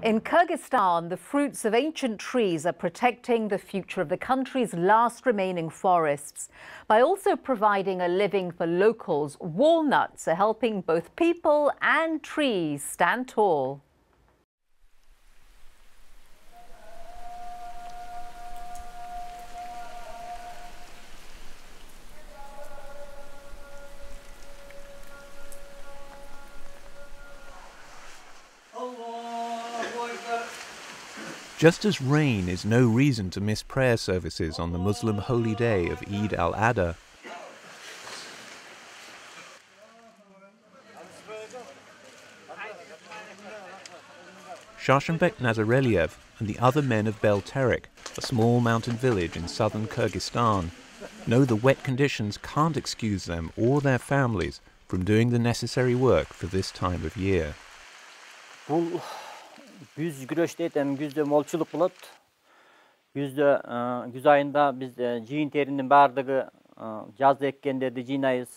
In Kyrgyzstan, the fruits of ancient trees are protecting the future of the country's last remaining forests. By also providing a living for locals, walnuts are helping both people and trees stand tall. Just as rain is no reason to miss prayer services on the Muslim holy day of Eid al-Adha, Sharshenbek Nazareliev and the other men of Bel-Terek, a small mountain village in southern Kyrgyzstan, know the wet conditions can't excuse them or their families from doing the necessary work for this time of year. Güz güreşteydi, hem güzde molçuluk bulat. Güzde güz ayında biz jiyin terinin bardığı yazda ekkenlerdi jinayız.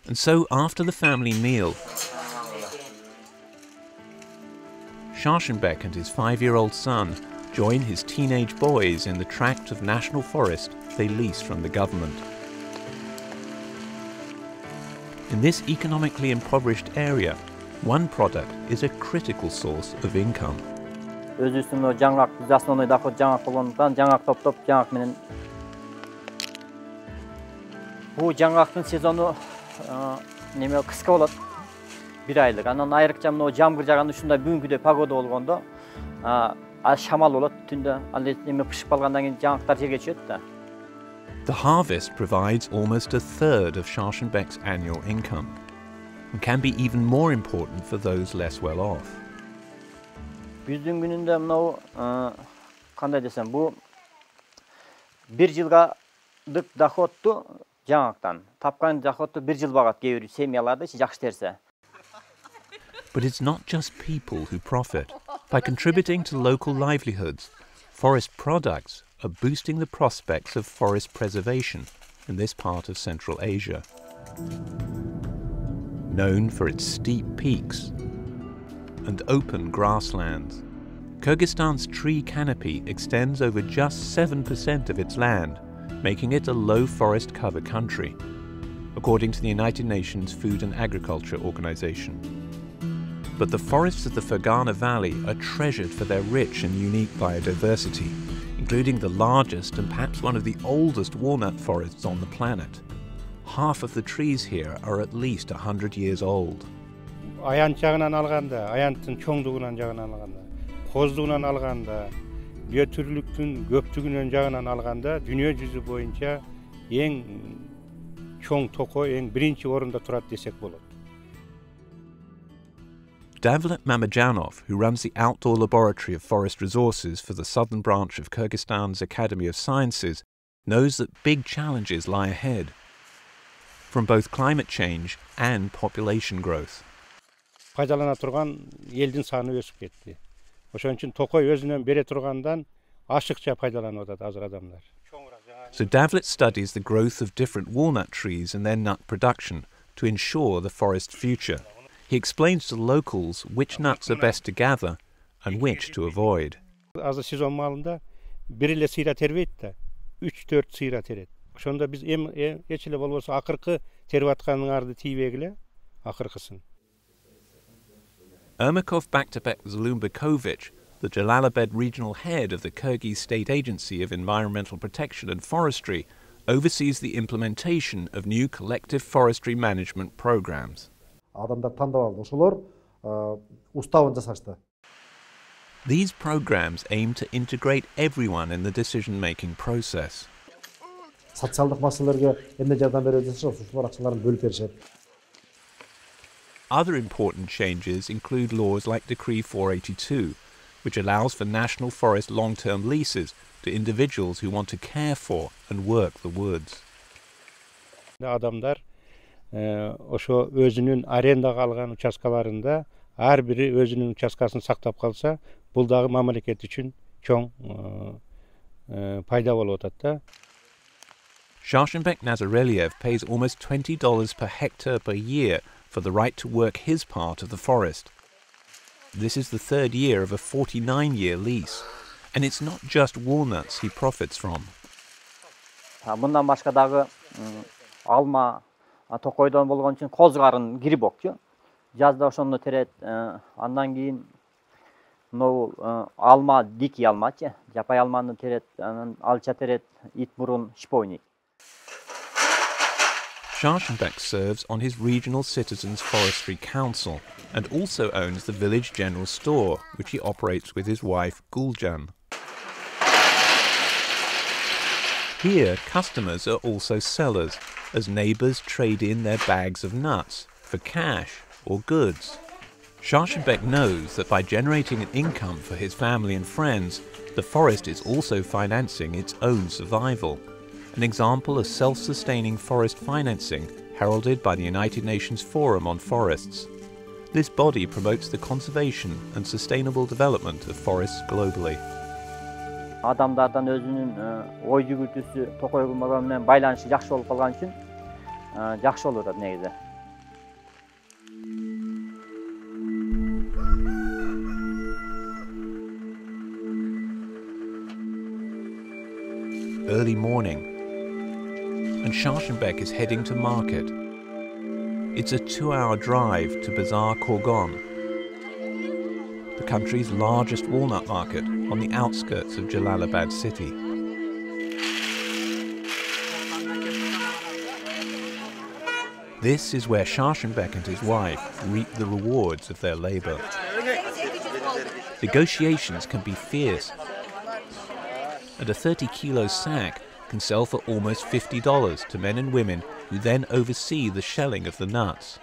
And so after the family meal, Sharshenbek and his 5-year-old son join his teenage boys in the tract of national forest they lease from the government. In this economically impoverished area, one product is a critical source of income. Özüstün o жаңак, biz основной доход жаңак болгондуктан жаңак топтоп жаңак менен. Бу жаңактын сезону неме кыска болот. 1 айлык. Анан айрыкча мына жамгыр жаган ушундай бүгүнкүдөй погода болгондо шамал болот түндө. Ал эме пышып калгандан кийин жаңактар жерге түшөт да. The harvest provides almost a third of Sharshenbek's annual income and can be even more important for those less well off. Güздүн күнүндө мынау кандай десем, бу 1 жылгадык доходту жаңактан тапкан доходту 1 жыл багат кээ бир семьяларда жакшы терсе. But it's not just people who profit. By contributing to local livelihoods, forest products are boosting the prospects of forest preservation in this part of Central Asia. Known for its steep peaks and open grasslands, Kyrgyzstan's tree canopy extends over just 7% of its land, making it a low forest cover country, according to the United Nations Food and Agriculture Organization. But the forests of the Fergana Valley are treasured for their rich and unique biodiversity, including the largest and perhaps one of the oldest walnut forests on the planet. Half of the trees here are at least 100 years old. Аянт жагынан алганда, аянттын чоңдугунан жагынан алганда, коздугунан алганда, биотүрлүктүн көптүгүнөн жагынан алганда, дүйнө жүзү боюнча эң чоң токо, эң биринчи орунда турат десек болот. Davlet Mamajanov, who runs the outdoor laboratory of forest resources for the southern branch of Kyrgyzstan's Academy of Sciences, knows that big challenges lie ahead, from both climate change and population growth. Пайдалана турган элдин саны өсүп кетти. Ошон үчүн токой өзүнөн бере тургандан ашыкча пайдаланып атат азыр адамдар. So Davlet studies the growth of different walnut trees and their nut production to ensure the forest's future. He explains to locals which nuts are best to gather and which to avoid. Азыр сезон маалында бир эле сыйра тербейт да, 3-4 сыйра терет. Ошондо биз эч эле болбосо акыркы терип атканыңарды тийбегиле, акыркысын. Ermakov Bel-Terek Zalumbakovich, the Jalalabad regional head of the Kyrgyz State Agency of Environmental Protection and Forestry, oversees the implementation of new collective forestry management programs. These programs aim to integrate everyone in the decision-making process. Other important changes include laws like Decree 482, which allows for national forest long-term leases to individuals who want to care for and work the woods. Adamlar ошо өзүнүн арендага алган участкаларында ар бири өзүнүн участкасын сактап калса, бул дагы мамлекет үчүн чоң пайда болуп атат да. Sharshenbek Nazareliev pays almost $20 per hectare per year for the right to work his part of the forest. This is the third year of a 49-year lease, and it's not just walnuts he profits from. Bundan başka dagı alma tokoydan bolgon üçün kozgарын кирип бокчу. Жазда ошону терет, андан кийин alma diki almaçı, yapay almanı teret, alça teret, it burun şipoynik. Scharchenbeck serves on his regional Citizens Forestry Council and also owns the village general store, which he operates with his wife Gulcan. Here, customers are also sellers, as neighbours trade in their bags of nuts for cash or goods. Scharchenbeck knows that by generating an income for his family and friends, the forest is also financing its own survival. An example of self-sustaining forest financing heralded by the United Nations Forum on Forests. This body promotes the conservation and sustainable development of forests globally. Adamlardan özünün oy жүгүртүүсү токой кылмаган менен байланышы жакшы болуп калган үчүн жакшы болуп атат негизи. Early morning, and Scharchenbeck is heading to market. It's a 2-hour drive to Bazar Korgon, the country's largest walnut market on the outskirts of Jalalabad city. This is where Scharchenbeck and his wife reap the rewards of their labor. Negotiations can be fierce, and a 30-kilo sack can sell for almost $50 to men and women who then oversee the shelling of the nuts.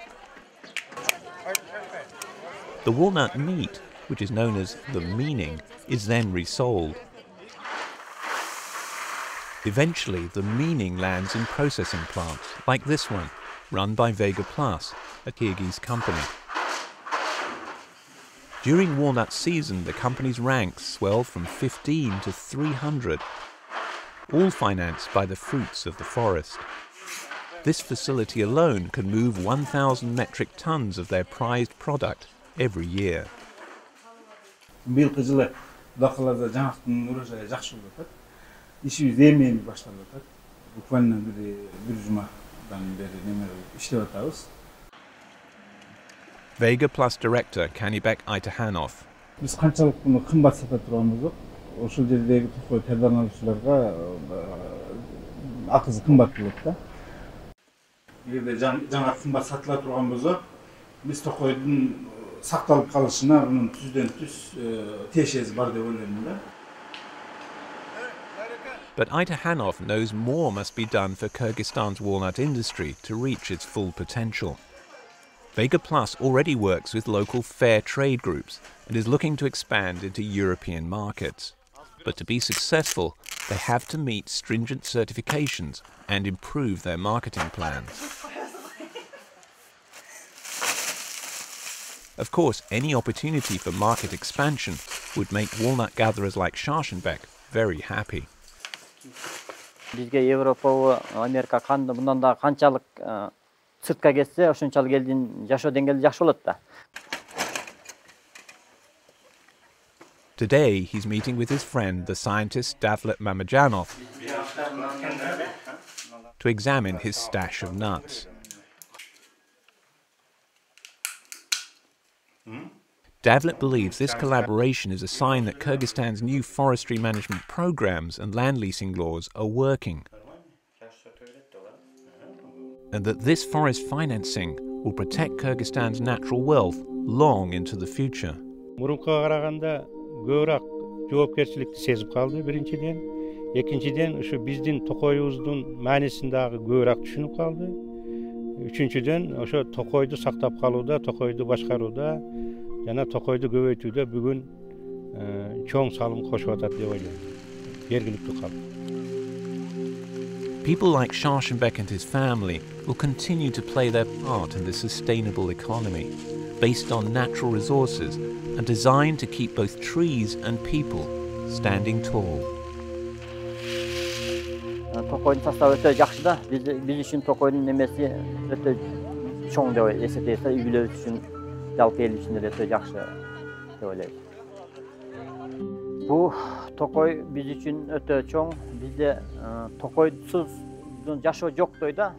The walnut meat, which is known as the meaning, is then resold. Eventually, the meaning lands in processing plants, like this one, run by Vega Plus, a Kyrgyz company. During walnut season, the company's ranks swell from 15 to 300, all financed by the fruits of the forest. This facility alone can move 1,000 metric tons of their prized product every year. Биылкы жылы бакаларда жаңактын урожайы жакшы болуп атат. Ишибиз эми башталып атат. Буквально бир жумадан бери неме иштеп атабыз. Vega Plus director Kanibek Aytahanov. Биз канчалык муну кымбат сата турганыбыз жок. Ошол жердеги токой пайдалануучуларга акысы кымбат болот да. Эгерде жаңа кымбат сатыла турган болсо, биз токойдун сакталып калышына мунун түздөн түз тиешеси бар деп ойлойм да. But Aytahanov knows more must be done for Kyrgyzstan's walnut industry to reach its full potential. Vega Plus already works with local fair trade groups and is looking to expand into European markets. But to be successful, they have to meet stringent certifications and improve their marketing plans. Of course, any opportunity for market expansion would make walnut gatherers like Scharchenbeck very happy. Бизге Европа, Америка канды мындан да канчалык сыртка кетсе, ошончалык элдин жашоо деңгээли жакшы болот да. Today, he's meeting with his friend, the scientist Davlet Mamajanov, to examine his stash of nuts. Davlet believes this collaboration is a sign that Kyrgyzstan's new forestry management programs and land leasing laws are working, and that this forest financing will protect Kyrgyzstan's natural wealth long into the future. Мурункуга караганда көбүрөөк жоопкерчиликти сезип калды биринчиден. Экинчиден, ушу биздин токоюбуздун маанисин дагы көбүрөөк түшүнүп калды. Үчүнчүдөн, ошо токойду сактап калууда, токойду башкарууда жана токойду көбөйтүүдө бүгүн чоң салым кошуп атат деп ойлойм. Жергиликтүү калк. People like Scharchenbeck and his family will continue to play their part in the sustainable economy, based on natural resources and designed to keep both trees and people standing tall. Токойдун составы өтө жакшы да. Биз үчүн токойдун немеси өтө чоң деп эсептейбиз да, үй-бүлөбүз үчүн, жалпы эл үчүн деле өтө жакшы деп ойлойбуз. Бул токой биз үчүн өтө чоң. Бизде токойсуз жашоо жок да.